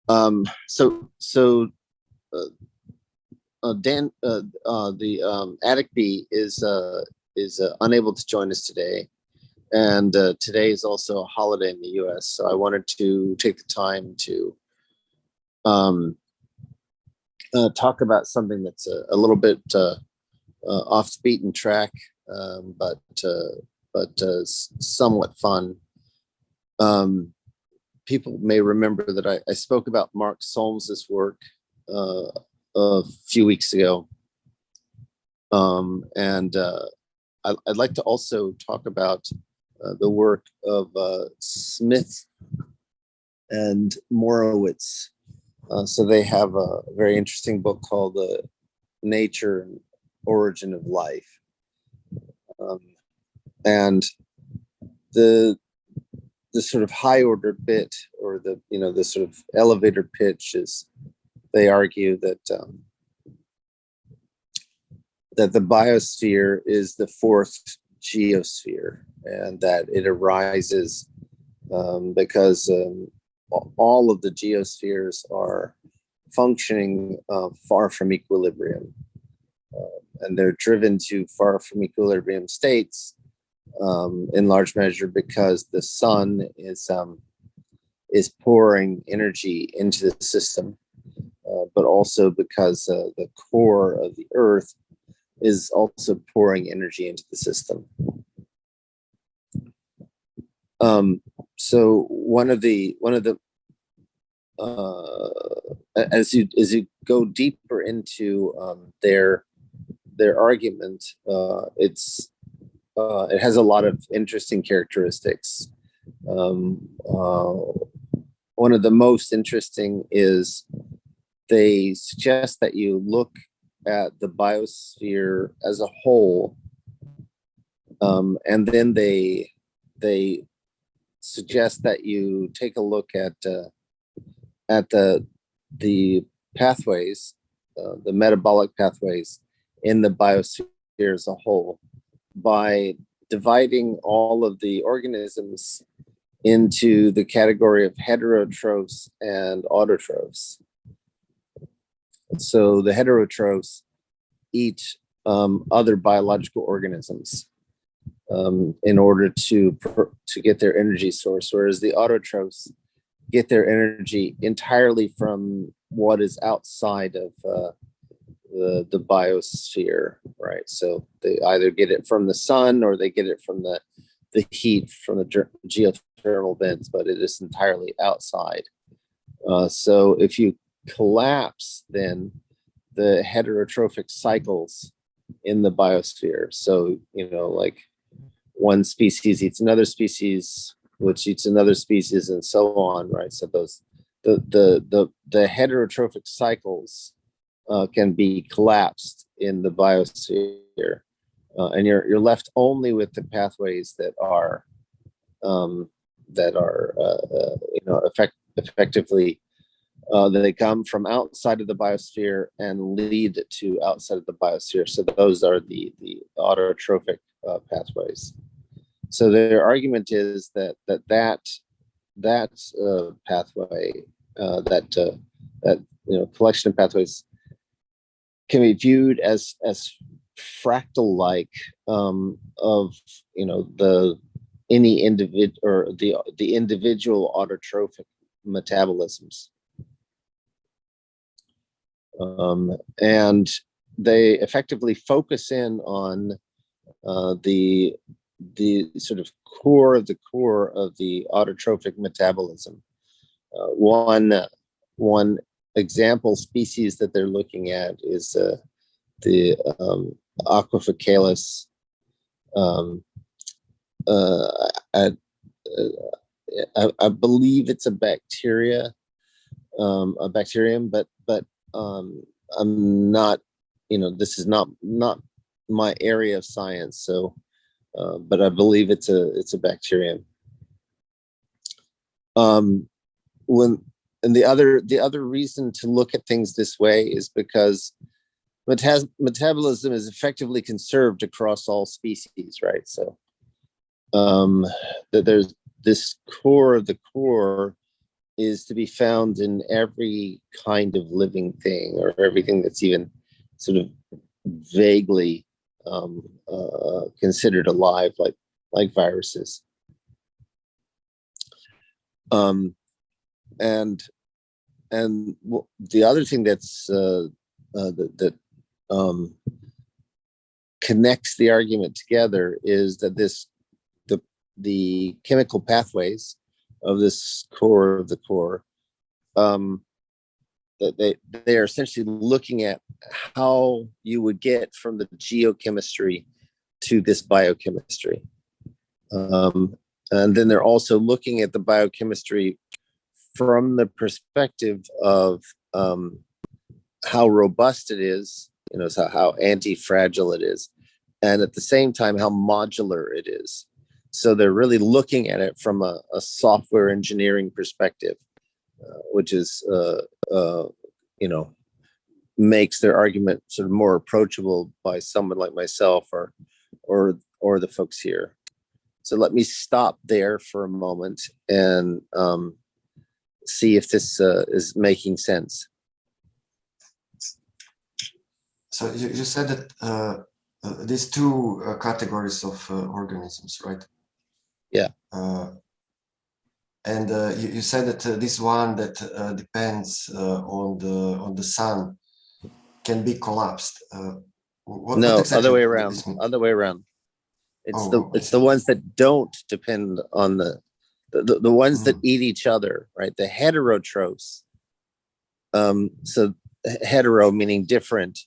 Uh, Dan, the Attic Bee is unable to join us today, and today is also a holiday in the U.S. So I wanted to take the time to um, talk about something that's a little bit off the beaten track, but somewhat fun. People may remember that I spoke about Mark Solms' work a few weeks ago. And I'd like to also talk about the work of Smith and Morowitz. So they have a very interesting book called Nature and Origin of Life. And the sort of high order bit, or the sort of elevator pitch, is they argue that that the biosphere is the fourth geosphere, and that it arises because all of the geospheres are functioning far from equilibrium, and they're driven to far from equilibrium states in large measure because the sun is pouring energy into the system, but also because the core of the Earth is also pouring energy into the system. So one of the as you go deeper into their argument, it has a lot of interesting characteristics. One of the most interesting is they suggest that you look at the biosphere as a whole, and then they suggest that you take a look at the pathways, the metabolic pathways in the biosphere as a whole, by dividing all of the organisms into the category of heterotrophs and autotrophs. So the heterotrophs eat other biological organisms in order to get their energy source, whereas the autotrophs get their energy entirely from what is outside of the biosphere, right? So they either get it from the sun or they get it from the heat from the geothermal vents, but it is entirely outside. So if you collapse then the heterotrophic cycles in the biosphere, so like one species eats another species, which eats another species, and so on, right? So those the heterotrophic cycles can be collapsed in the biosphere, and you're left only with the pathways that are effectively they come from outside of the biosphere and lead to outside of the biosphere. So those are the autotrophic pathways. So their argument is that pathway, that collection of pathways, can be viewed as fractal-like of any individual, or the individual autotrophic metabolisms, and they effectively focus in on the sort of core of the autotrophic metabolism. One example species that they're looking at is the aquafocalus. I believe it's a bacterium, but I'm not, this is not my area of science, so but I believe it's a bacterium. And the other reason to look at things this way is because metabolism is effectively conserved across all species, right? So that there's this core of the core is to be found in every kind of living thing, or everything that's even sort of vaguely considered alive, like viruses. And the other thing that's that connects the argument together is that the chemical pathways of this core of the core, that they are essentially looking at how you would get from the geochemistry to this biochemistry. And then they're also looking at the biochemistry from the perspective of how robust it is, so how anti-fragile it is, and at the same time, how modular it is. So they're really looking at it from a software engineering perspective, which is, makes their argument sort of more approachable by someone like myself or the folks here. So let me stop there for a moment and see if this is making sense. So you said that these two categories of organisms, right? Yeah. And you said that this one that depends on the sun can be collapsed. What exactly other way around. Other way around. It's the ones that don't depend on the ones that eat each other, right? The heterotrophs. So hetero meaning different.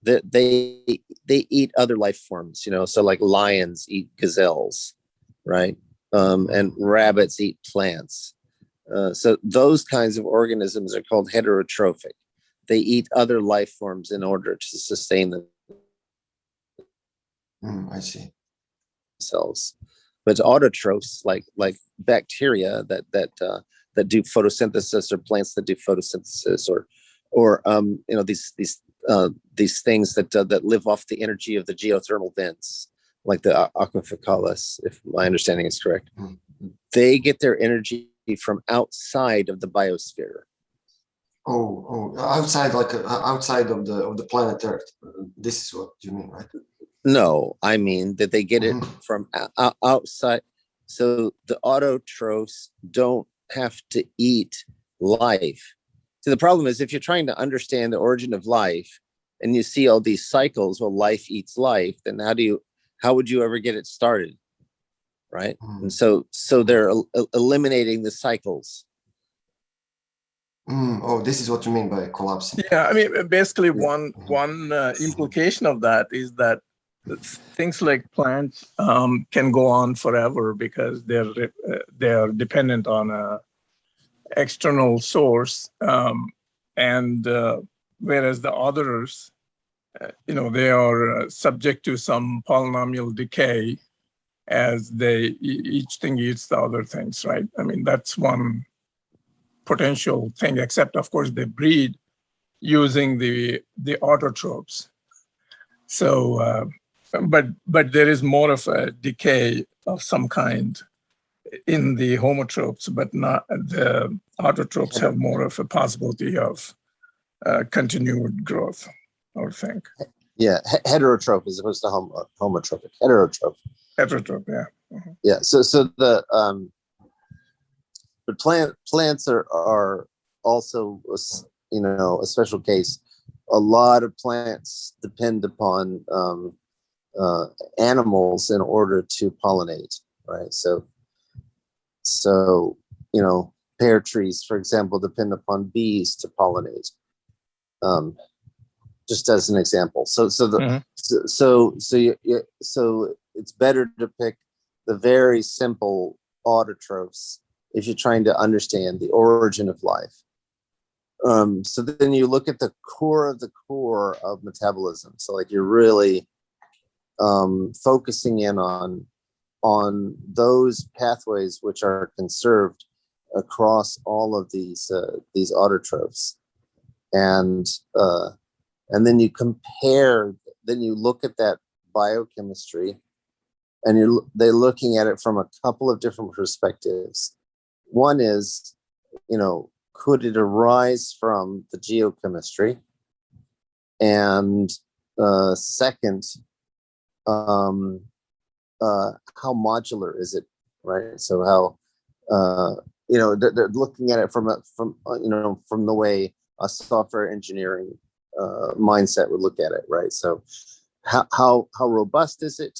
That they eat other life forms, so like lions eat gazelles, right? And rabbits eat plants. So those kinds of organisms are called heterotrophic. They eat other life forms in order to sustain I see. themselves. But autotrophs, like bacteria that do photosynthesis, or plants that do photosynthesis, or these things that live off the energy of the geothermal vents, like the aquaficales, if my understanding is correct. They get their energy from outside of the biosphere. Outside, like outside of the planet Earth. This is what you mean, right? No, I mean that they get it from outside. So the autotrophs don't have to eat life. So the problem is, if you're trying to understand the origin of life and you see all these cycles, well, life eats life, then how would you ever get it started? Right? And so they're eliminating the cycles. This is what you mean by collapsing. Yeah, I mean, basically one implication of that is that things like plants can go on forever because they're dependent on a external source, and whereas the others, they are subject to some polynomial decay as each thing eats the other things, right? I mean, that's one potential thing, except of course they breed using the autotrophs. So, but there is more of a decay of some kind in the homotrophs, but not the autotrophs have more of a possibility of continued growth, I would think. Yeah, heterotroph as opposed to homotrophic. Heterotroph. Heterotroph, yeah. Yeah. So the plants are also a special case. A lot of plants depend upon animals in order to pollinate, right? So pear trees, for example, depend upon bees to pollinate. Just as an example. So it's better to pick the very simple autotrophs if you're trying to understand the origin of life. So then you look at the core of metabolism. So like you're really focusing in on those pathways which are conserved across all of these autotrophs, and then you compare. Then you look at that biochemistry, and they're looking at it from a couple of different perspectives. One is could it arise from the geochemistry? And second, how modular is it, right? So how, they're looking at it from the way a software engineering mindset would look at it, right? So how robust is it,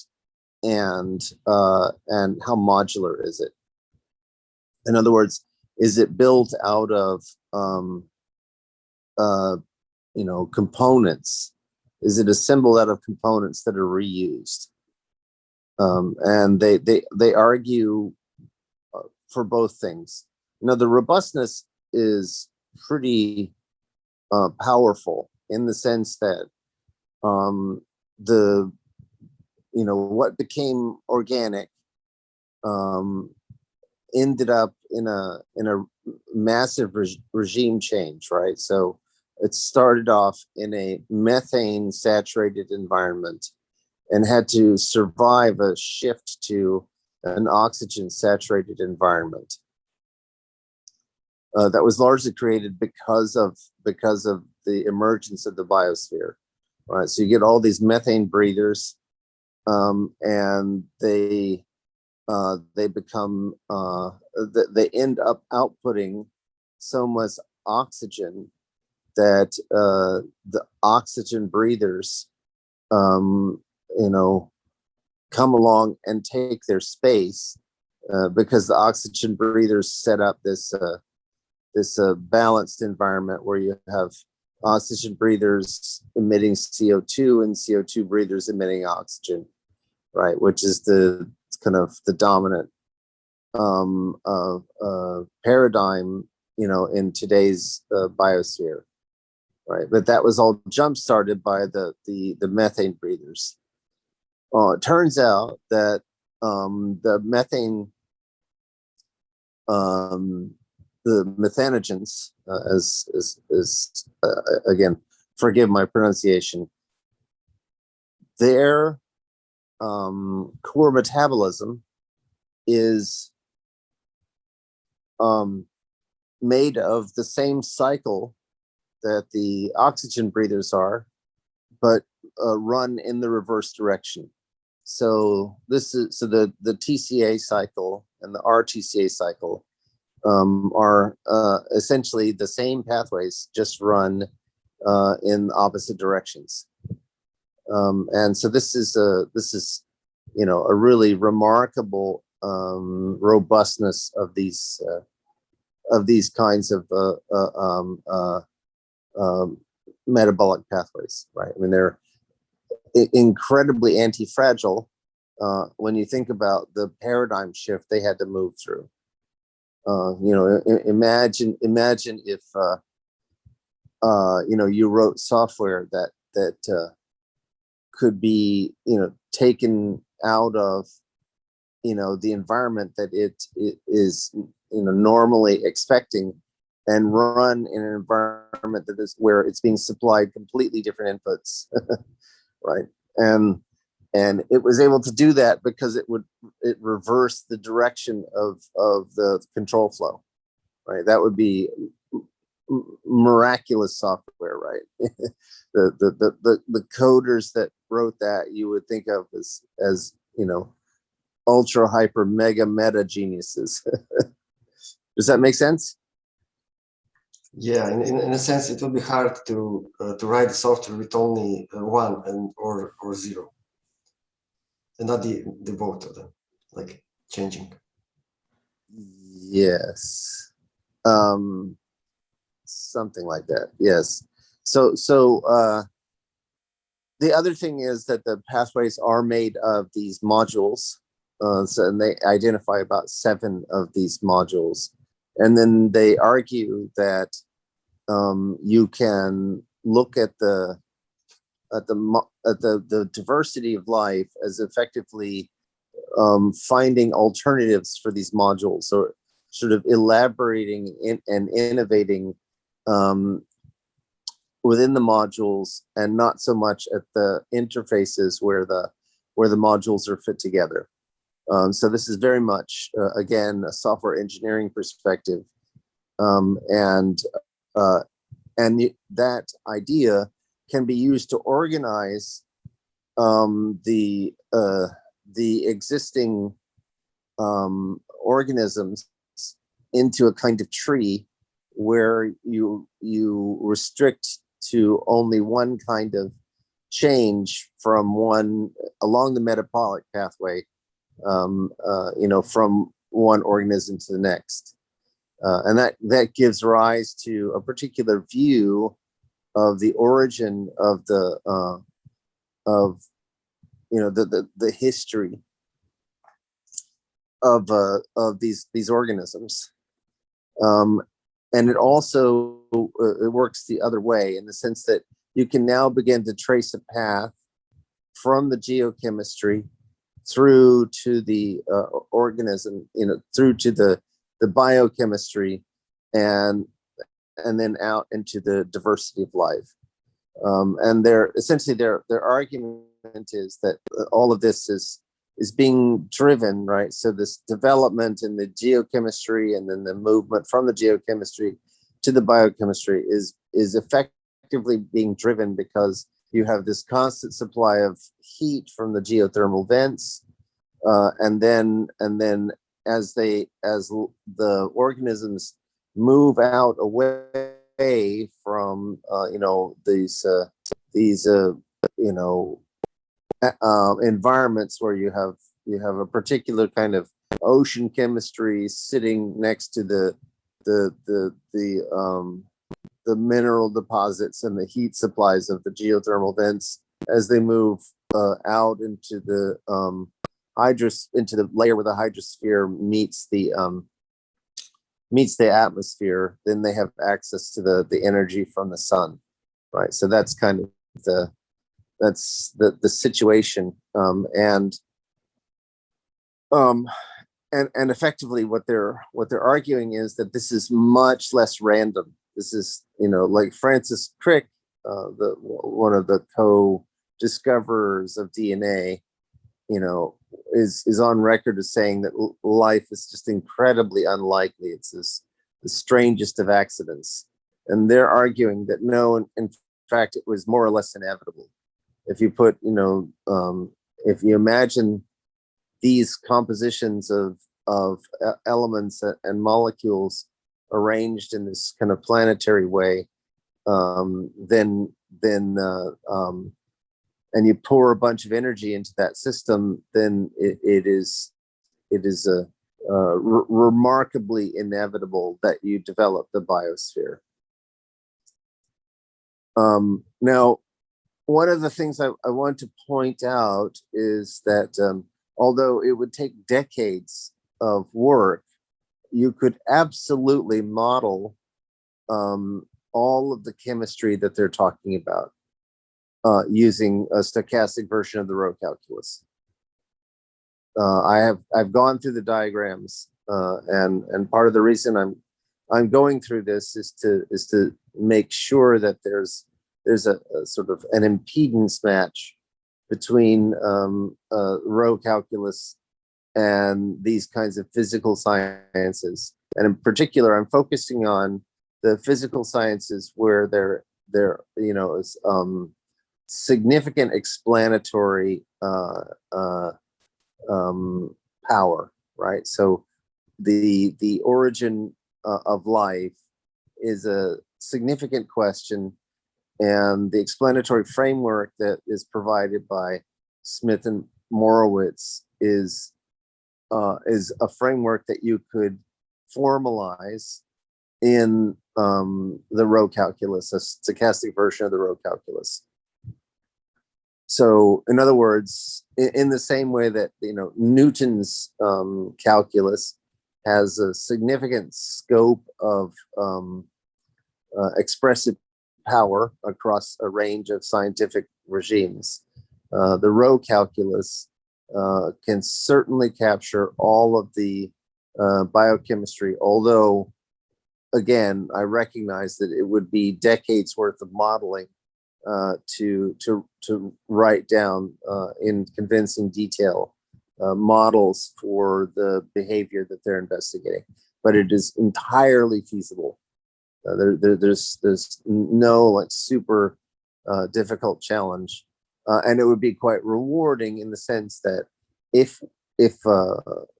and how modular is it? In other words, is it built out of components? Is it assembled out of components that are reused? And they argue for both things. The robustness is pretty powerful in the sense that what became organic ended up in a massive regime change, right? So it started off in a methane saturated environment and had to survive a shift to an oxygen saturated environment. That was largely created because of the emergence of the biosphere, right? So you get all these methane breathers, and they become they end up outputting so much oxygen that the oxygen breathers come along and take their space, because the oxygen breathers set up this balanced environment where you have oxygen breathers emitting CO2 and CO2 breathers emitting oxygen, right? Which is the kind of the dominant paradigm, in today's biosphere, right? But that was all jump started by the methane breathers. It turns out that the methane, the methanogens, again, forgive my pronunciation, their core metabolism is made of the same cycle that the oxygen breathers are, but run in the reverse direction. So the TCA cycle and the RTCA cycle are essentially the same pathways, just run in opposite directions. And so this is a really remarkable robustness of these kinds of metabolic pathways, right? I mean, they're incredibly anti-fragile when you think about the paradigm shift they had to move through. Imagine if you wrote software that could be taken out of the environment that it is normally expecting, and run in an environment that is where it's being supplied completely different inputs, right? And it was able to do that because it reversed the direction of the control flow, right? That would be miraculous software, right? the coders that wrote that, you would think of as ultra hyper mega meta geniuses. Does that make sense? Yeah, in a sense, it would be hard to write software with only one or zero, and not the both of them, like changing. Yes, something like that. Yes. So the other thing is that the pathways are made of these modules. And they identify about 7 of these modules, and then they argue that you can look at the diversity of life as effectively finding alternatives for these modules, or sort of elaborating and innovating within the modules, and not so much at the interfaces where the modules are fit together. So this is very much, again, a software engineering perspective. and that idea can be used to organize the existing organisms into a kind of tree where you restrict to only one kind of change from one along the metabolic pathway, from one organism to the next, and that gives rise to a particular view of the origin of the history of these organisms. And it also it works the other way, in the sense that you can now begin to trace a path from the geochemistry through to the organism, through to the biochemistry, and then out into the diversity of life. And their argument is that all of this is being driven, right? So this development in the geochemistry and then the movement from the geochemistry to the biochemistry is effectively being driven because you have this constant supply of heat from the geothermal vents, and then as the organisms move out away from these environments where you have a particular kind of ocean chemistry sitting next to the mineral deposits and the heat supplies of the geothermal vents, as they move out into the into the layer where the hydrosphere meets the atmosphere, then they have access to the energy from the sun, right? So that's kind of the situation, and effectively what they're arguing is that this is much less random. This is, like Francis Crick, one of the co-discoverers of DNA, is on record as saying that life is just incredibly unlikely. It's the strangest of accidents, and they're arguing that no, in fact, it was more or less inevitable. If you put, if you imagine these compositions of elements and molecules arranged in this kind of planetary way, then and you pour a bunch of energy into that system, then it is remarkably inevitable that you develop the biosphere. Now, one of the things I want to point out is that although it would take decades of work, you could absolutely model all of the chemistry that they're talking about using a stochastic version of the rho-calculus. I've gone through the diagrams, and part of the reason I'm going through this is to make sure that there's a sort of an impedance match between rho-calculus and these kinds of physical sciences. And in particular, I'm focusing on the physical sciences where there is significant explanatory power, right? So the origin of life is a significant question, and the explanatory framework that is provided by Smith and Morowitz is a framework that you could formalize in the rho-calculus, a stochastic version of the rho-calculus. So, in other words, in the same way that Newton's calculus has a significant scope of expressive power across a range of scientific regimes, the rho-calculus can certainly capture all of the biochemistry, although, again, I recognize that it would be decades worth of modeling to write down in convincing detail models for the behavior that they're investigating. but it is entirely feasible. There's no like super difficult challenge, and it would be quite rewarding in the sense that if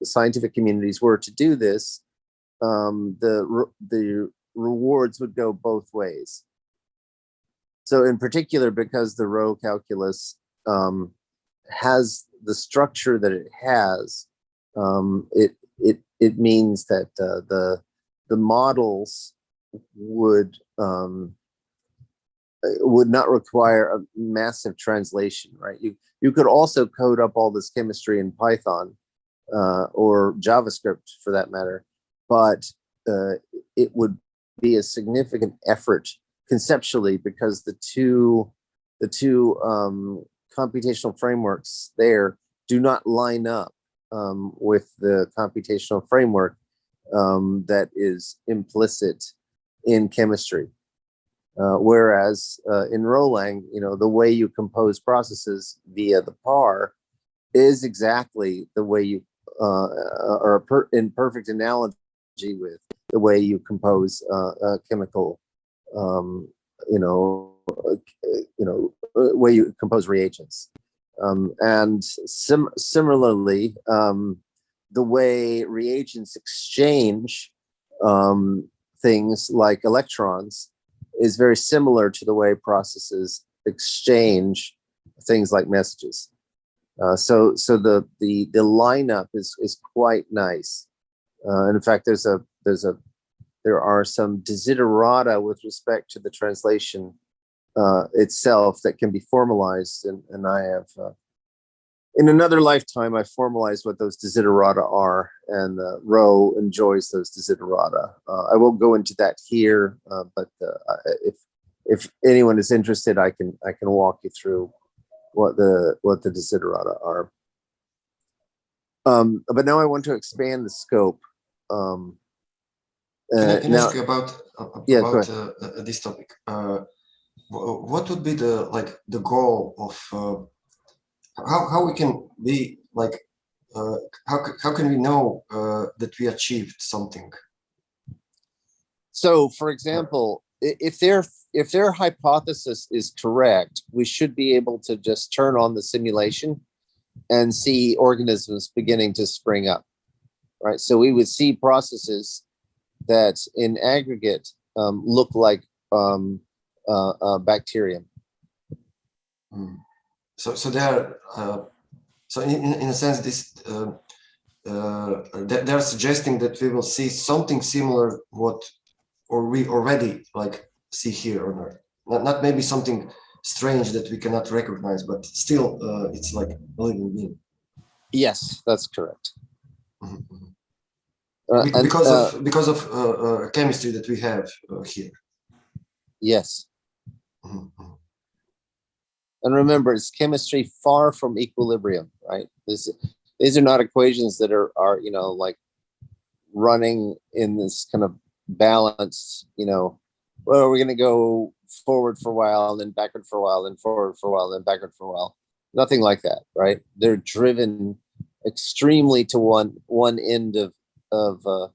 scientific communities were to do this, the rewards would go both ways. So in particular, because the rho-calculus has the structure that it has, it means that the models would not require a massive translation, right? You could also code up all this chemistry in Python or JavaScript for that matter, but it would be a significant effort conceptually because the two computational frameworks there do not line up with the computational framework that is implicit in chemistry. Whereas in Rolang, the way you compose processes via the PAR is exactly the way you, in perfect analogy with the way you compose chemical, way you compose reagents. And similarly, the way reagents exchange things like electrons is very similar to the way processes exchange things like messages. So the lineup is quite nice. And in fact, there are some desiderata with respect to the translation itself that can be formalized, and I have in another lifetime I formalized what those desiderata are, and Rho enjoys those desiderata. I won't go into that here, but if anyone is interested, I can walk you through what the desiderata are. But now I want to expand the scope. Can I ask you about this topic? What would be the goal of how we can be like how can we know that we achieved something? So, for example, if their hypothesis is correct, we should be able to just turn on the simulation and see organisms beginning to spring up, right? So we would see processes that in aggregate look like bacterium. So they are so in a sense this they're suggesting that we will see something similar or we already see here on Earth. Not maybe something strange that we cannot recognize, but still it's like a living being. Yes, that's correct. Because of chemistry that we have here. Yes. And remember, it's chemistry far from equilibrium, right? These are not equations that are like running in this kind of balance, well, we're going to go forward for a while, and then backward for a while, then forward for a while, then backward for a while. Nothing like that, right? They're driven extremely to one end of the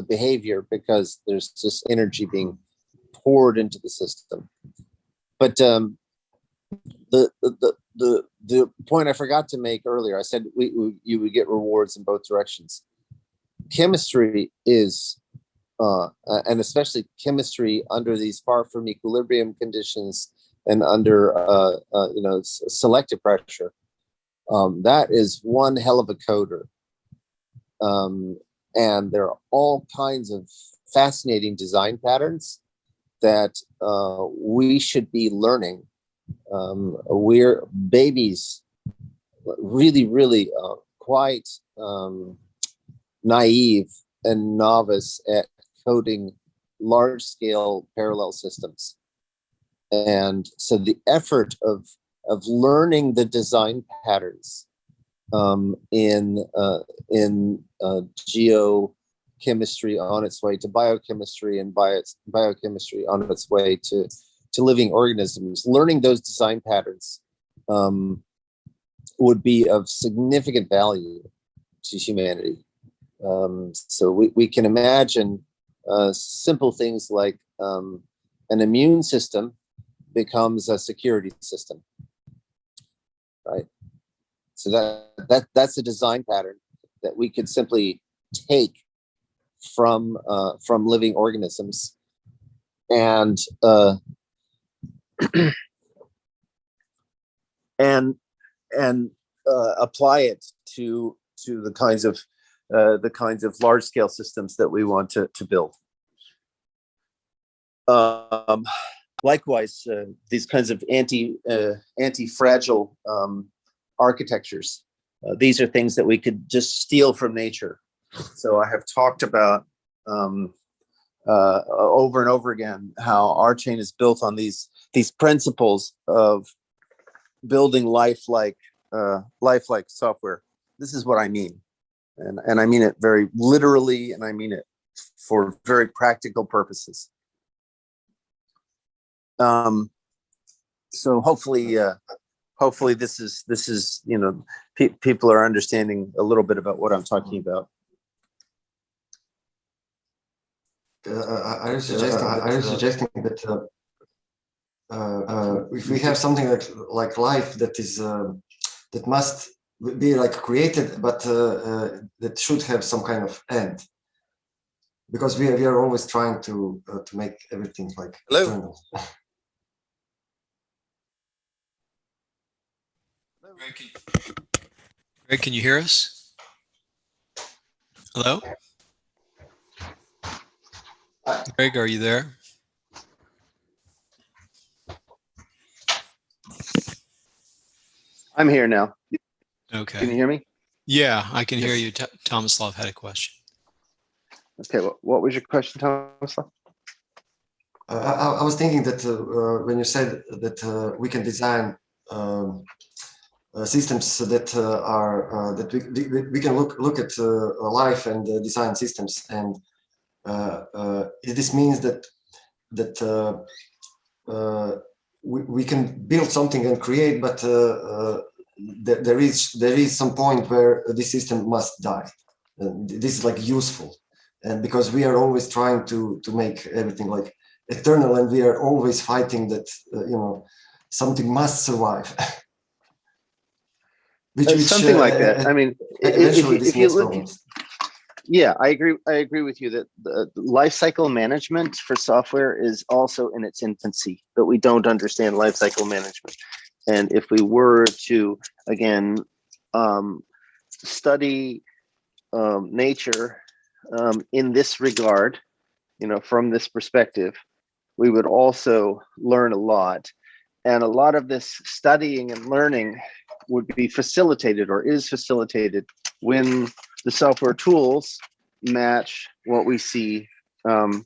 behavior because there's just energy being poured into the system. But the point I forgot to make earlier, I said you would get rewards in both directions. Chemistry is, and especially chemistry under these far from equilibrium conditions and under selective pressure, that is one hell of a coder. And there are all kinds of fascinating design patterns that we should be learning. We're babies, really, really quite naive and novice at coding large-scale parallel systems. And so the effort of learning the design patterns in geochemistry on its way to biochemistry, and biochemistry on its way to living organisms, learning those design patterns would be of significant value to humanity. So we can imagine simple things like an immune system becomes a security system, right? So that's a design pattern that we could simply take from living organisms and apply it to the kinds of large scale systems that we want to build. Likewise, these kinds of anti-fragile architectures. These are things that we could just steal from nature. So I have talked about over and over again how our chain is built on these principles of building lifelike software. This is what I mean, and I mean it very literally, and I mean it for very practical purposes. So hopefully this is people are understanding a little bit about what I'm talking about. Are you suggesting that if we have something like life that is that must be like created, but that should have some kind of end, because we are always trying to make everything like eternal. Greg, can you hear us? Hello? Greg, are you there? I'm here now. Okay. Can you hear me? Yeah, I can hear you. Tomislav had a question. Okay, what was your question, Tomislav? I was thinking that when you said that we can design systems that are that we can look at life and design systems, and this means that we can build something and create, but there is some point where this system must die. This is like useful, and because we are always trying to make everything like eternal, and we are always fighting that something must survive. Something like that. I mean, if you look, yeah, I agree with you that the life cycle management for software is also in its infancy, but we don't understand life cycle management. And if we were to, again, study nature in this regard, from this perspective, we would also learn a lot. And a lot of this studying and learning would be facilitated, or is facilitated, when the software tools match what we see, match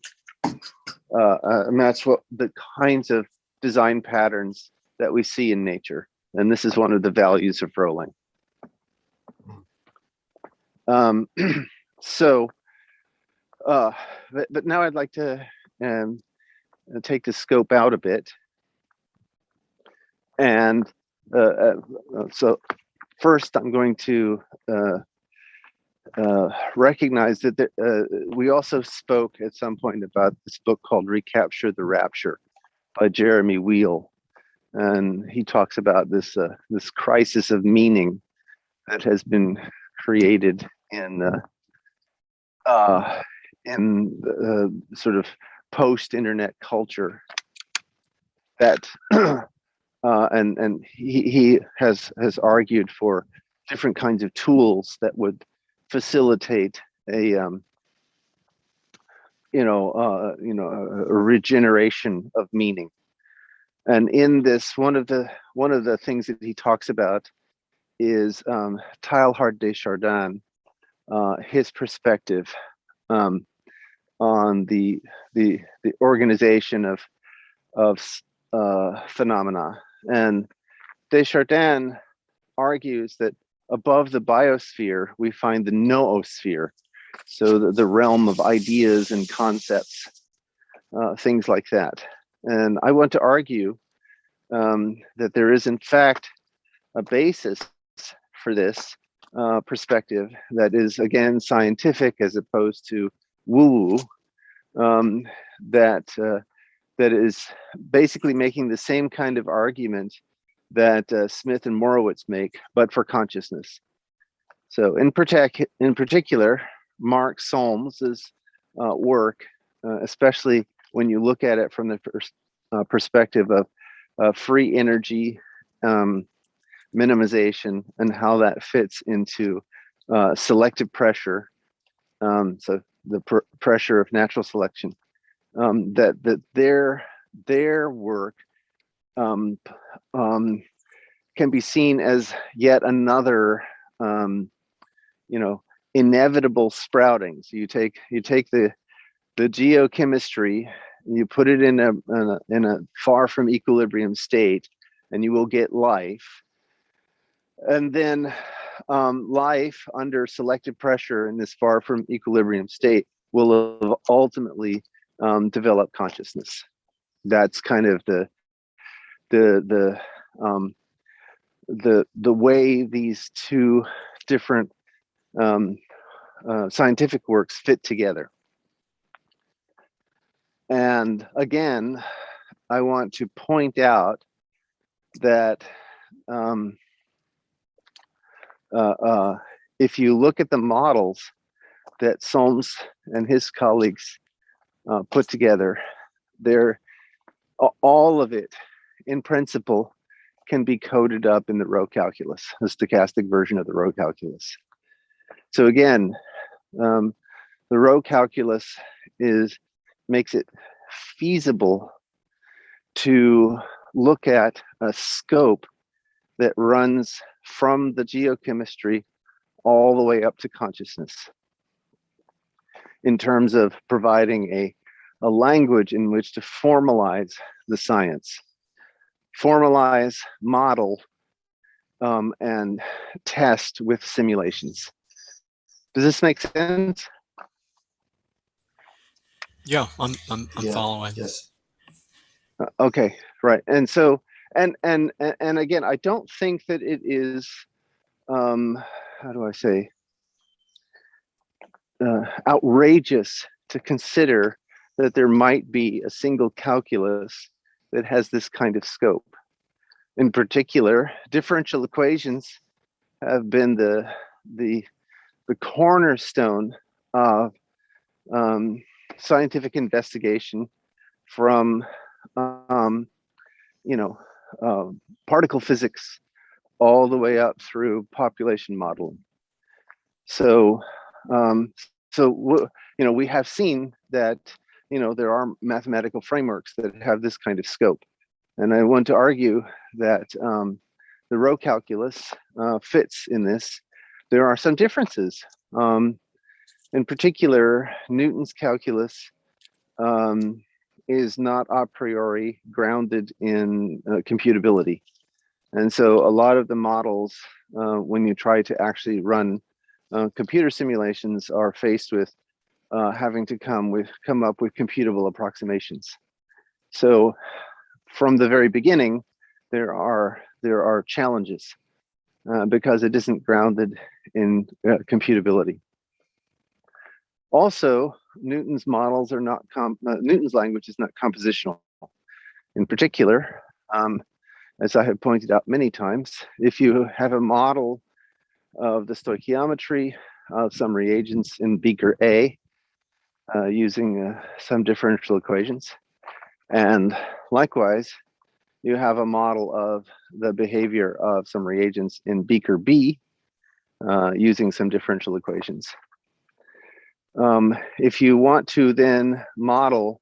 what the kinds of design patterns that we see in nature. And this is one of the values of Rolling. But now I'd like to take the scope out a bit. And so first I'm going to recognize that we also spoke at some point about this book called Recapture the Rapture by Jeremy Wheel. And he talks about this crisis of meaning that has been created in sort of post-internet culture. That and he has argued for different kinds of tools that would facilitate a regeneration of meaning. And in this, one of the things that he talks about is Teilhard de Chardin, his perspective on the organization of phenomena. And Desjardins argues that above the biosphere, we find the noosphere, so the realm of ideas and concepts, things like that. And I want to argue that there is, in fact, a basis for this perspective that is, again, scientific as opposed to woo-woo, that is basically making the same kind of argument that Smith and Morowitz make, but for consciousness. So in particular, Mark Solms's work, especially when you look at it from the perspective of free energy minimization and how that fits into selective pressure, so the pressure of natural selection, that their work can be seen as yet another inevitable sprouting. So you take the geochemistry, you put it in a far from equilibrium state, and you will get life. And then life under selective pressure in this far from equilibrium state will ultimately develop consciousness. That's kind of the way these two different scientific works fit together. And again, I want to point out that if you look at the models that Solms and his colleagues put together, all of it, in principle, can be coded up in the rho-calculus, the stochastic version of the rho-calculus. So again, the rho-calculus makes it feasible to look at a scope that runs from the geochemistry all the way up to consciousness, in terms of providing a language in which to formalize the science, formalize, model, and test with simulations. Does this make sense? Yeah, I'm following. Yes. Okay, right. And so, and again, I don't think that it is, how do I say, outrageous to consider that there might be a single calculus that has this kind of scope. In particular, differential equations have been the cornerstone of scientific investigation from particle physics all the way up through population modeling. So we have seen that there are mathematical frameworks that have this kind of scope, and I want to argue that the rho-calculus fits in this. There are some differences. In particular, Newton's calculus is not a priori grounded in computability. And so a lot of the models, when you try to actually run computer simulations, are faced with having to come up with computable approximations. So from the very beginning, there are challenges because it isn't grounded in computability. Also, Newton's models are not Newton's language is not compositional. In particular, as I have pointed out many times, if you have a model of the stoichiometry of some reagents in beaker A using some differential equations, and likewise, you have a model of the behavior of some reagents in beaker B using some differential equations. If you want to then model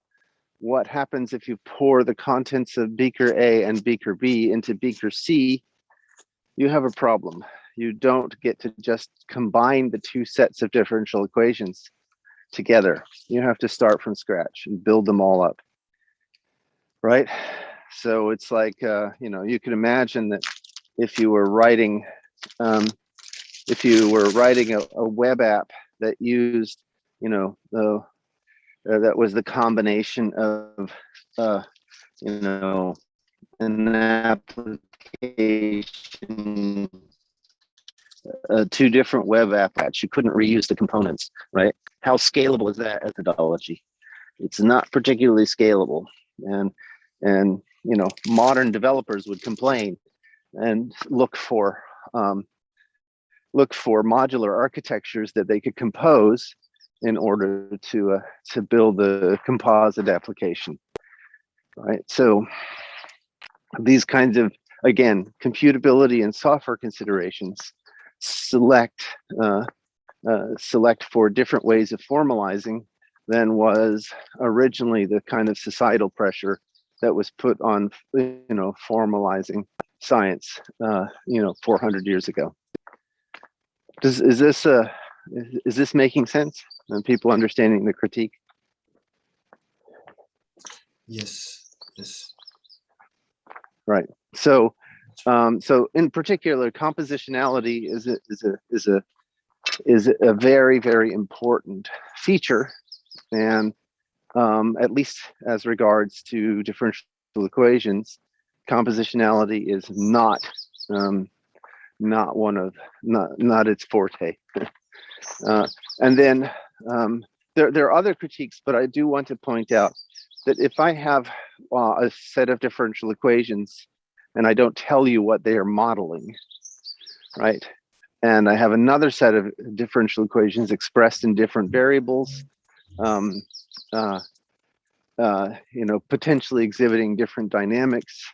what happens if you pour the contents of beaker A and beaker B into beaker C, you have a problem. You don't get to just combine the two sets of differential equations together. You have to start from scratch and build them all up, right? So it's like, you can imagine that if you were writing a web app that used, that was the combination of, an application two different web apps. You couldn't reuse the components, right? How scalable is that methodology? It's not particularly scalable, and you know, modern developers would complain and look for modular architectures that they could compose in order to build the composite application, right? So these kinds of, again, computability and software considerations select for different ways of formalizing than was originally the kind of societal pressure that was put on, you know, formalizing science, you know, 400 years ago. Is this making sense and people understanding the critique? Yes. Yes. Right. So, so in particular, compositionality is a very, very important feature, and at least as regards to differential equations, compositionality is not its forte. And then there are other critiques, but I do want to point out that if I have a set of differential equations and I don't tell you what they are modeling, right? And I have another set of differential equations expressed in different variables, you know, potentially exhibiting different dynamics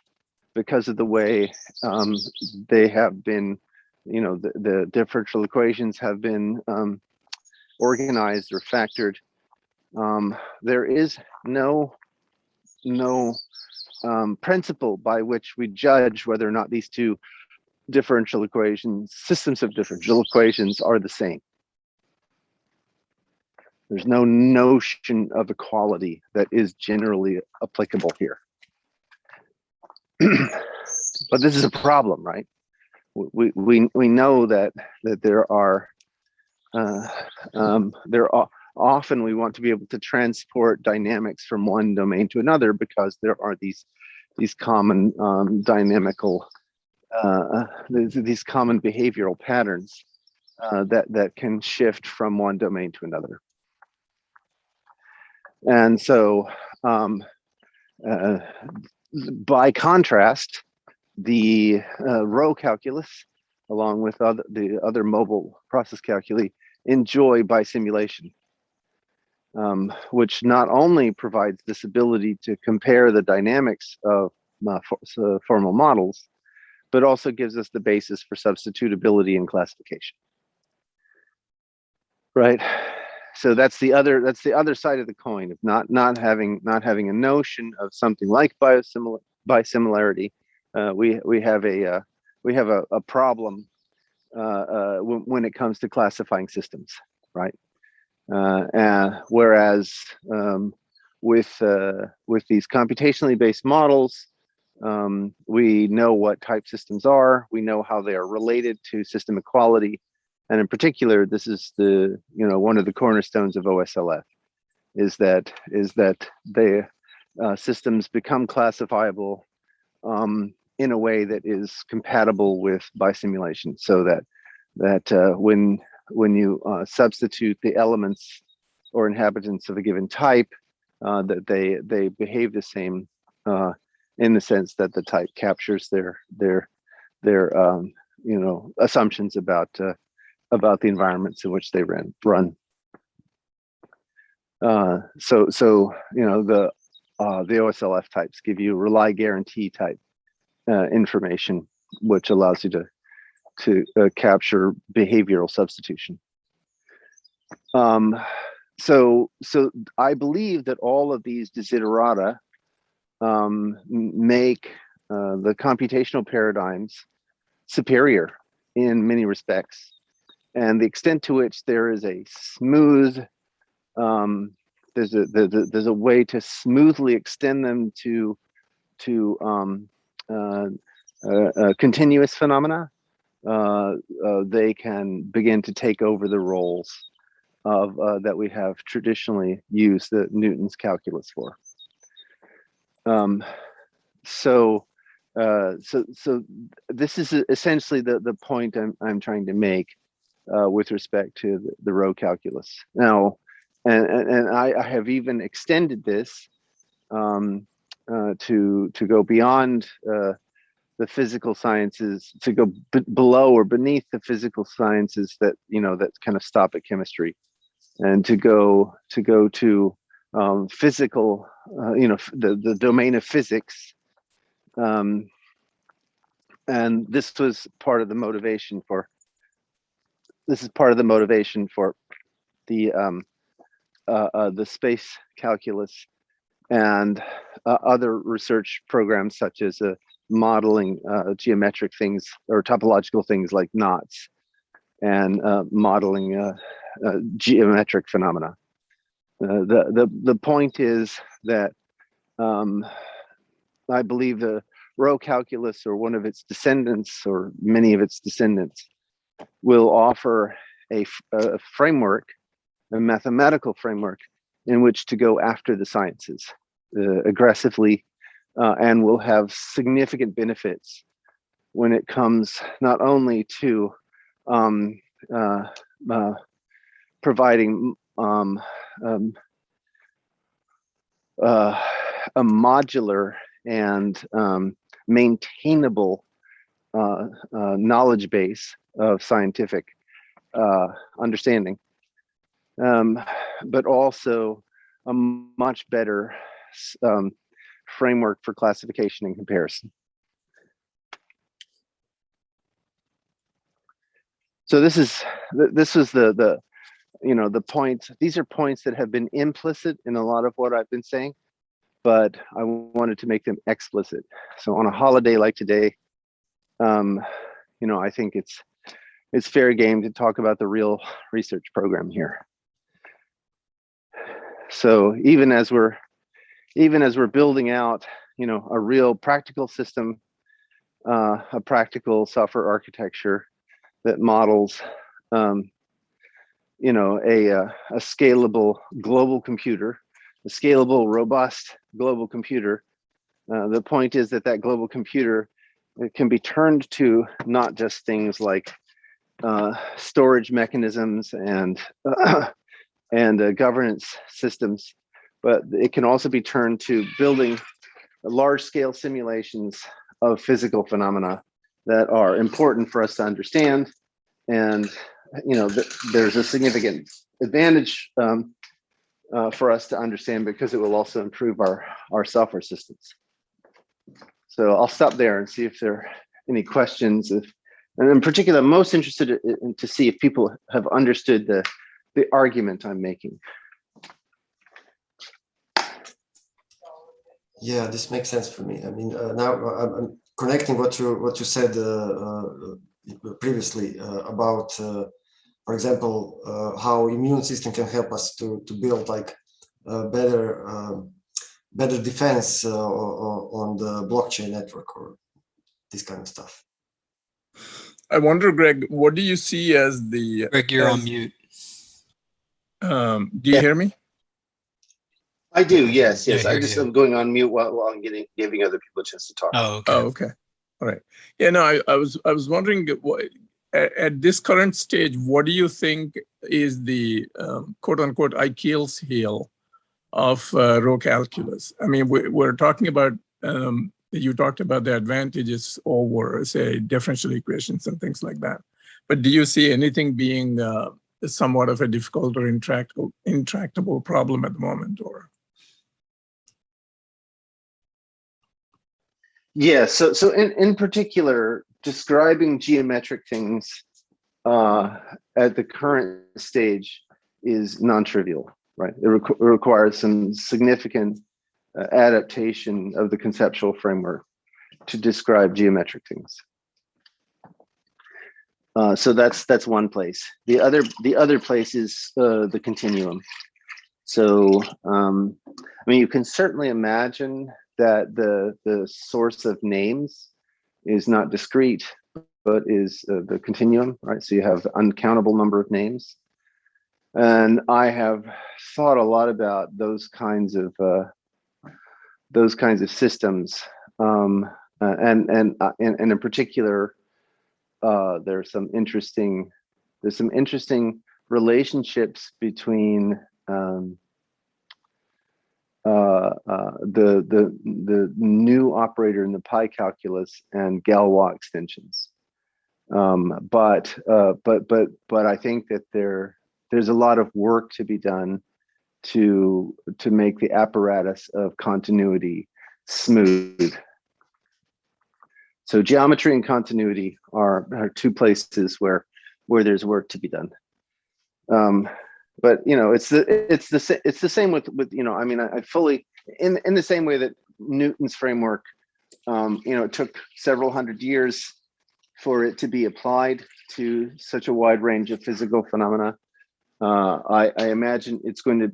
because of the way they have been, you know, the differential equations have been organized or factored. There is no principle by which we judge whether or not these two differential equations, systems of differential equations, are the same. There's no notion of equality that is generally applicable here. But this is a problem, right? We know that there are often we want to be able to transport dynamics from one domain to another because there are these common dynamical these common behavioral patterns that can shift from one domain to another. And so by contrast, the rho-calculus, along with the other mobile process calculi, enjoy bisimulation, which not only provides this ability to compare the dynamics of formal models, but also gives us the basis for substitutability and classification. Right. So that's the other side of the coin of not having a notion of something like bisimilarity. We have a problem when it comes to classifying systems, right? Whereas with these computationally based models, we know what type systems are. We know how they are related to system equality. And in particular, this is one of the cornerstones of OSLF is that the systems become classifiable in a way that is compatible with bisimulation, so that when you substitute the elements or inhabitants of a given type, that they behave the same in the sense that the type captures their assumptions about the environments in which they run. So the OSLF types give you rely guarantee type information, which allows you to capture behavioral substitution. So I believe that all of these desiderata make the computational paradigms superior in many respects. And the extent to which there is a smooth, there's a way to smoothly extend them to continuous phenomena, they can begin to take over the roles of that we have traditionally used the Newton's calculus for. So So this is essentially the point I'm trying to make with respect to the rho-calculus. Now, and I have even extended this to go beyond the physical sciences, to go below or beneath the physical sciences that that kind of stop at chemistry, and to go to physical, the domain of physics. And this was part of the motivation for. This is part of the motivation for the space calculus and other research programs, such as modeling geometric things or topological things like knots, and modeling geometric phenomena. The point is that I believe the rho-calculus, or one of its descendants, or many of its descendants, will offer a framework, a mathematical framework, in which to go after the sciences aggressively, and will have significant benefits when it comes not only to providing a modular and maintainable knowledge base of scientific understanding, but also a much better framework for classification and comparison. So this was the points. These are points that have been implicit in a lot of what I've been saying, but I wanted to make them explicit. So on a holiday like today, I think it's fair game to talk about the real research program here. So even as we're building out, a real practical system, a practical software architecture that models, a scalable global computer, a scalable, robust global computer. The point is that global computer, it can be turned to not just things like storage mechanisms and governance systems, but it can also be turned to building large-scale simulations of physical phenomena that are important for us to understand. And there's a significant advantage for us to understand, because it will also improve our software systems. So I'll stop there and see if there are any questions. And in particular, I'm most interested to see if people have understood the argument I'm making. Yeah, this makes sense for me. I mean, now I'm connecting what you said previously about, for example, how immune system can help us to build like better defense on the blockchain network, or this kind of stuff. I wonder, Greg, what do you see as the... Greg, you're on mute. Do you hear me? I do, yes. Yeah, I'm going on mute while I'm giving other people a chance to talk. Oh, okay. Oh, okay. All right. Yeah, no, I was wondering, at this current stage, what do you think is the quote unquote Achilles heel of rho-calculus? I mean, we're talking about, you talked about the advantages over, say, differential equations and things like that. But do you see anything being somewhat of a difficult or intractable problem at the moment, or? Yeah, so in particular, describing geometric things at the current stage is non-trivial, right? It requires some significant adaptation of the conceptual framework to describe geometric things. So that's one place. The other place is the continuum. So I mean, you can certainly imagine that the source of names is not discrete, but is the continuum, right? So you have the uncountable number of names. And I have thought a lot about those kinds of systems and in particular, there's some interesting relationships between the new operator in the pi calculus and Galois extensions. But I think that there's a lot of work to be done to make the apparatus of continuity smooth. So geometry and continuity are two places where there's work to be done. But it's the same with I mean, I fully in the same way that Newton's framework, it took several hundred years for it to be applied to such a wide range of physical phenomena. I imagine it's going to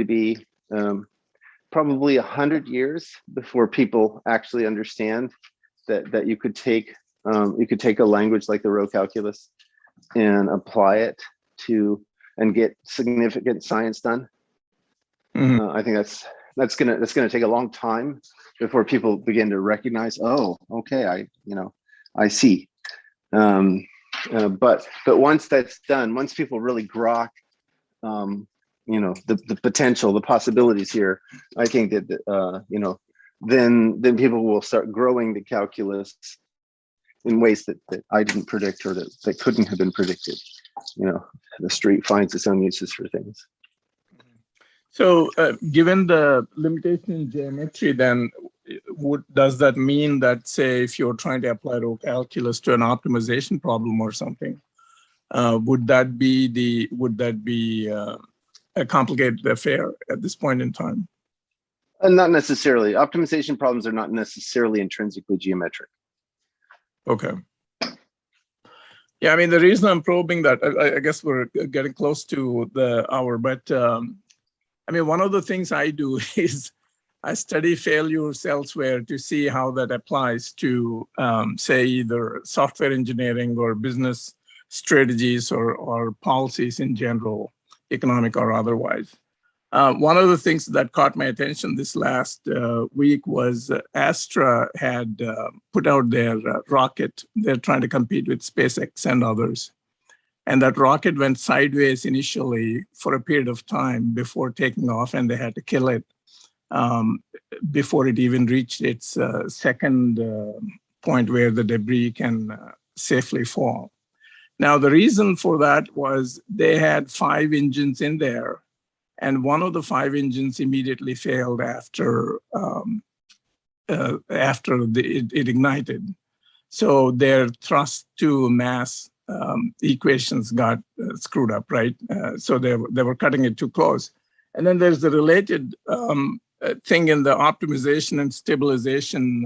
be probably 100 years before people actually understand that you could take a language like the rho-calculus and apply it to and get significant science done. Mm-hmm. I think that's gonna take a long time before people begin to recognize, oh, okay, I see. But once that's done, once people really grok, the potential, the possibilities here, I think that then people will start growing the calculus in ways that I didn't predict or that couldn't have been predicted. The street finds its own uses for things. So given the limitation in geometry, then does that mean that, say, if you're trying to apply rho-calculus to an optimization problem or something, would that be a complicated affair at this point in time? Not necessarily. Optimization problems are not necessarily intrinsically geometric. Okay. Yeah, I mean, the reason I'm probing that, I guess we're getting close to the hour, but I mean, one of the things I do is I study failures elsewhere to see how that applies to, say, either software engineering or business strategies or policies in general, economic or otherwise. One of the things that caught my attention this last week was Astra had put out their rocket. They're trying to compete with SpaceX and others. And that rocket went sideways initially for a period of time before taking off, and they had to kill it before it even reached its second point where the debris can safely fall. Now, the reason for that was they had 5 engines in there, and one of the 5 engines immediately failed after it ignited. So their thrust to mass equations got screwed up, right? So they were cutting it too close. And then there's the related thing in the optimization and stabilization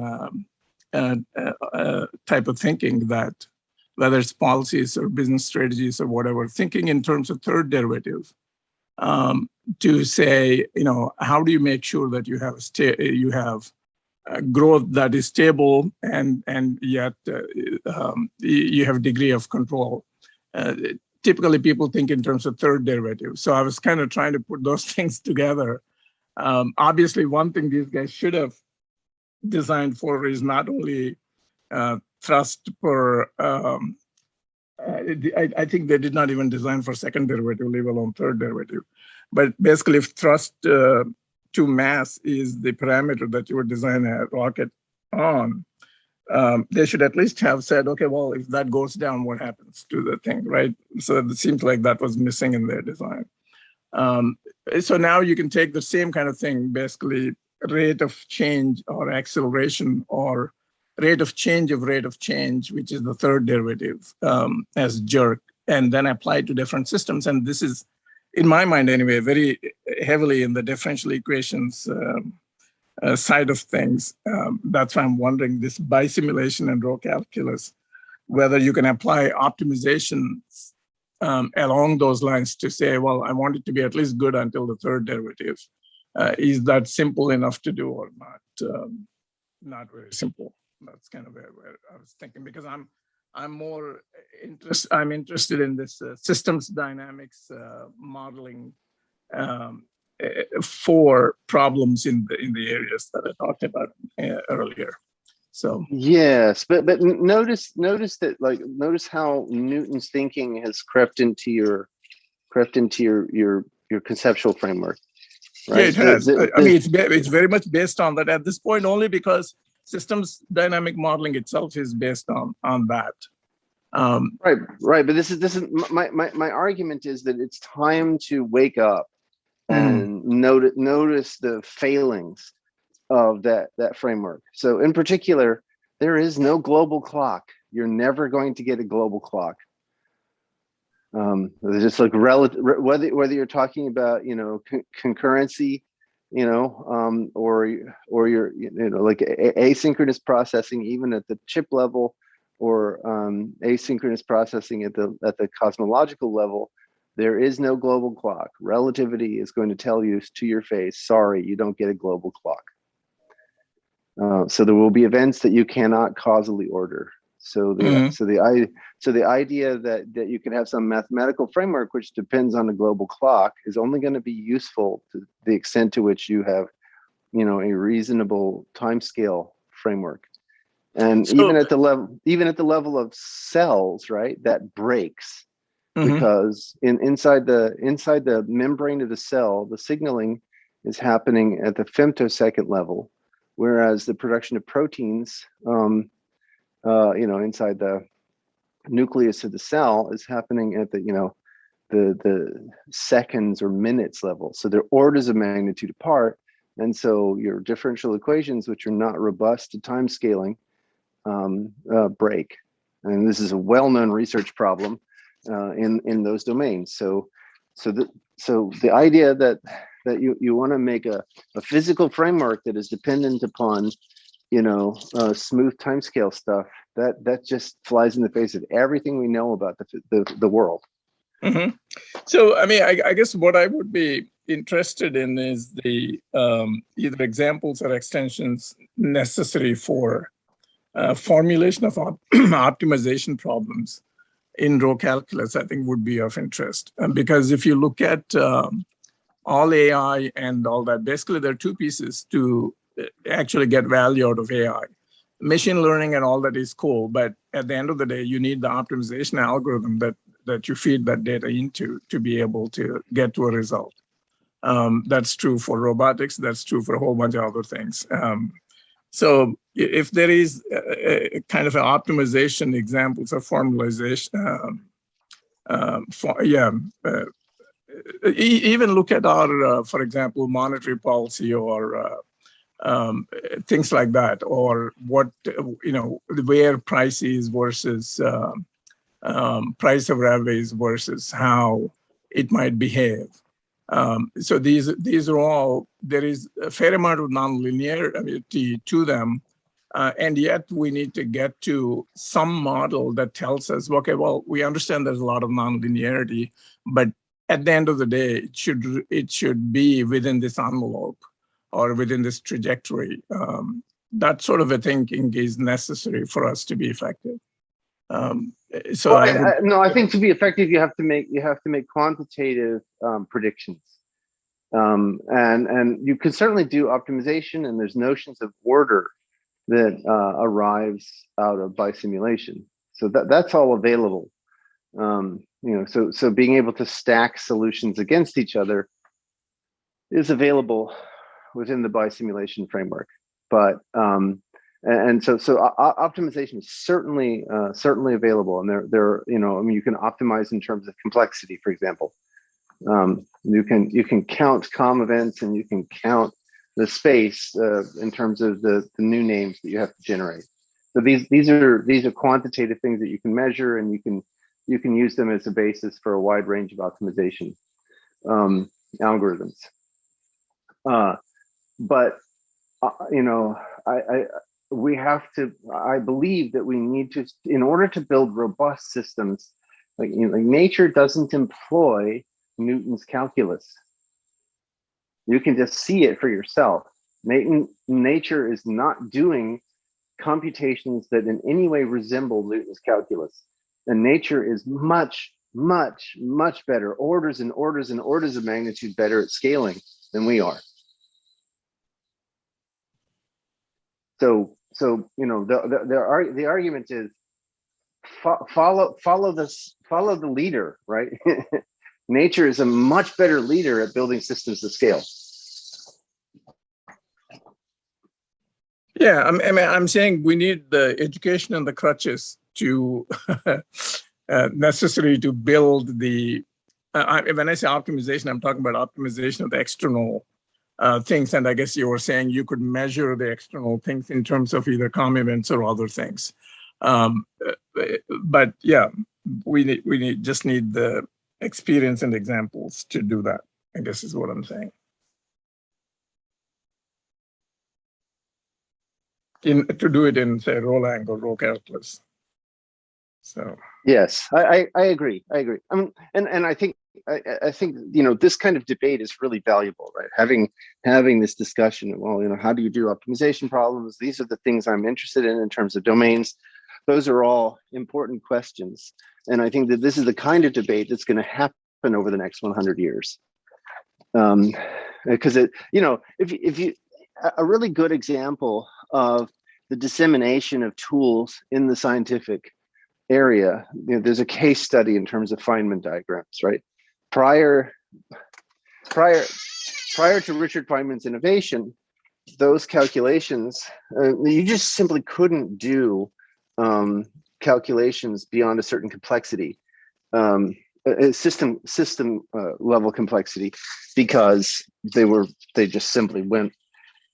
type of thinking, that whether it's policies or business strategies or whatever, thinking in terms of third derivative, to say, how do you make sure that you have growth that is stable and yet you have a degree of control. Typically, people think in terms of third derivative. So I was kind of trying to put those things together. Obviously, one thing these guys should have designed for is not only thrust per. I think they did not even design for second derivative, leave alone third derivative. But basically, if thrust to mass is the parameter that you would design a rocket on, they should at least have said, okay, well, if that goes down, what happens to the thing, right? So it seems like that was missing in their design. So now you can take the same kind of thing, basically rate of change or acceleration or rate of change, which is the third derivative as jerk, and then apply to different systems. And this is, in my mind anyway, very heavily in the differential equations side of things. That's why I'm wondering this bisimulation and rho-calculus, whether you can apply optimization along those lines to say, well, I want it to be at least good until the third derivative. Is that simple enough to do or not? Not very simple. That's kind of where I was thinking, because I'm interested in this systems dynamics modeling for problems in the areas that I talked about earlier. So yes, but notice that, like, notice how Newton's thinking has crept into your conceptual framework, yeah, right? it has. I mean, it's very much based on that at this point, only because systems dynamic modeling itself is based on that. Right. But this is my argument is that it's time to wake up and notice the failings of that framework. So in particular, there is no global clock. You're never going to get a global clock. Just like whether you're talking about, you know, concurrency, you know, or you're, you know, like asynchronous processing even at the chip level, or asynchronous processing at the cosmological level, there is no global clock. Relativity is going to tell you to your face, sorry, you don't get a global clock. So there will be events that you cannot causally order. So the idea that you can have some mathematical framework which depends on a global clock is only going to be useful to the extent to which you have, you know, a reasonable timescale framework. And so, even at the level of cells, right, that breaks because inside the membrane of the cell, the signaling is happening at the femtosecond level, whereas the production of proteins, you know, inside the nucleus of the cell is happening at the, you know, the seconds or minutes level. So they're orders of magnitude apart, and so your differential equations, which are not robust to time scaling, break. And this is a well-known research problem in those domains. So the idea that you want to make a physical framework that is dependent upon, you know, smooth timescale stuff, that just flies in the face of everything we know about the world. So, I mean, I guess what I would be interested in is the either examples or extensions necessary for formulation of optimization problems in rho-calculus, I think would be of interest. Because if you look at all AI and all that, basically there are two pieces to actually get value out of AI. Machine learning and all that is cool, but at the end of the day, you need the optimization algorithm that you feed that data into to be able to get to a result. That's true for robotics. That's true for a whole bunch of other things. So if there is a kind of an optimization examples of formalization, even look at our, for example, monetary policy or things like that, or what, you know, where price is versus price of revenues versus how it might behave. So these are all, there is a fair amount of nonlinearity to them. And yet we need to get to some model that tells us, okay, well, we understand there's a lot of nonlinearity, but at the end of the day, it should be within this envelope or within this trajectory. That sort of a thinking is necessary for us to be effective. So well, I think to be effective, you have to make quantitative predictions, and you can certainly do optimization, and there's notions of order that arrives out of biosimulation. So that's all available. You know, so being able to stack solutions against each other is available within the biosimulation framework. But and so optimization is certainly available, and there you know, I mean, you can optimize in terms of complexity, for example. You can count COM events, and you can count the space in terms of the new names that you have to generate. So these are quantitative things that you can measure, and you can use them as a basis for a wide range of optimization algorithms. But you know, I believe that we need to, in order to build robust systems, like, you know, like nature doesn't employ Newton's calculus. You can just see it for yourself. Nature is not doing computations that in any way resemble Newton's calculus. And nature is much, much, much better, orders and orders and orders of magnitude better at scaling than we are. So the argument is follow the leader, right? Nature is a much better leader at building systems to scale. Yeah, I'm saying we need the education and the crutches to necessary to build the. When I say optimization, I'm talking about optimization of the external things. And I guess you were saying you could measure the external things in terms of either COM events or other things. But yeah, we just need the experience and examples to do that, I guess is what I'm saying. To do it in, say, rho-lang or rho-calculus. So yes, I agree. I mean, and I think this kind of debate is really valuable, right? Having this discussion of, well, how do you do optimization problems? These are the things I'm interested in terms of domains. Those are all important questions, and I think that this is the kind of debate that's going to happen over the next 100 years. Because if you a really good example of the dissemination of tools in the scientific area, there's a case study in terms of Feynman diagrams, right? Prior to Richard Feynman's innovation, those calculations, you just simply couldn't do calculations beyond a certain complexity, system level complexity, because they just simply went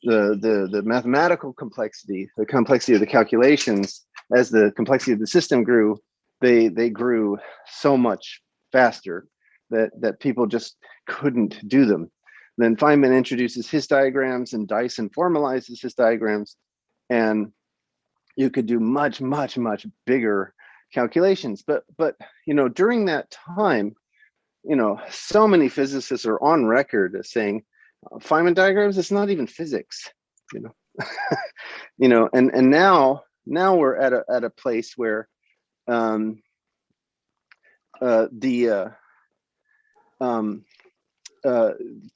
the mathematical complexity, the complexity of the calculations, as the complexity of the system grew, they grew so much faster that people just couldn't do them. Then Feynman introduces his diagrams, and Dyson formalizes his diagrams, and you could do much bigger calculations. But during that time, so many physicists are on record as saying Feynman diagrams, it's not even physics, and now we're at a place where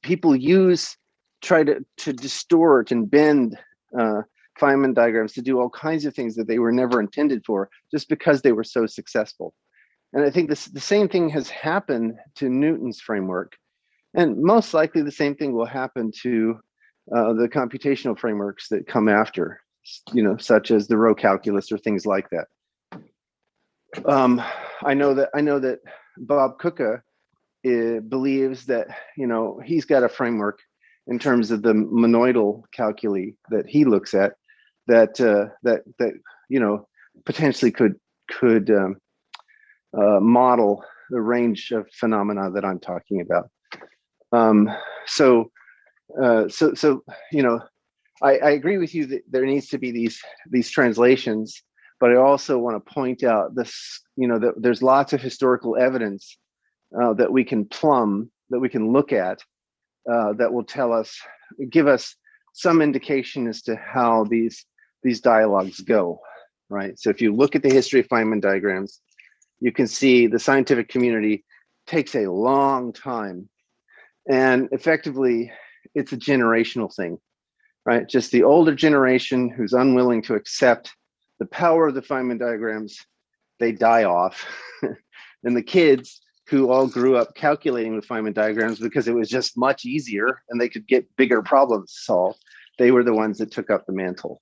people try to distort and bend Feynman diagrams to do all kinds of things that they were never intended for, just because they were so successful. And I think the same thing has happened to Newton's framework, and most likely the same thing will happen to the computational frameworks that come after, such as the rho-calculus or things like that. I know that Bob Kuka believes that he's got a framework in terms of the monoidal calculi that he looks at that potentially could model the range of phenomena that I'm talking about. I agree with you that there needs to be these translations, but I also want to point out this, that there's lots of historical evidence that we can plumb, that we can look at, that will give us some indication as to how these dialogues go, right? So if you look at the history of Feynman diagrams, you can see the scientific community takes a long time, and effectively it's a generational thing, right? Just the older generation who's unwilling to accept the power of the Feynman diagrams, they die off. And the kids who all grew up calculating with Feynman diagrams because it was just much easier and they could get bigger problems solved, they were the ones that took up the mantle.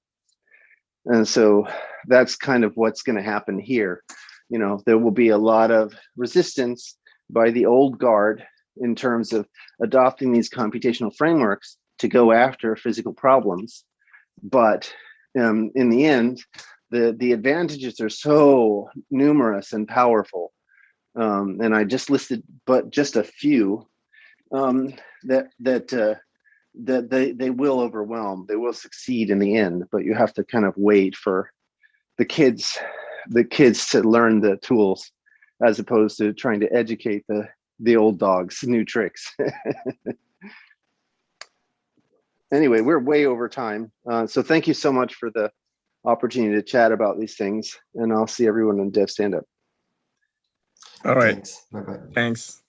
And so that's kind of what's going to happen here. There will be a lot of resistance by the old guard in terms of adopting these computational frameworks to go after physical problems. But in the end, the advantages are so numerous and powerful. And I just listed but just a few that they will overwhelm. They will succeed in the end, but you have to kind of wait for the kids to learn the tools, as opposed to trying to educate the old dogs new tricks. Anyway, we're way over time. So thank you so much for the opportunity to chat about these things, and I'll see everyone in Dev Stand Up. All right. Thanks. Bye-bye. Thanks.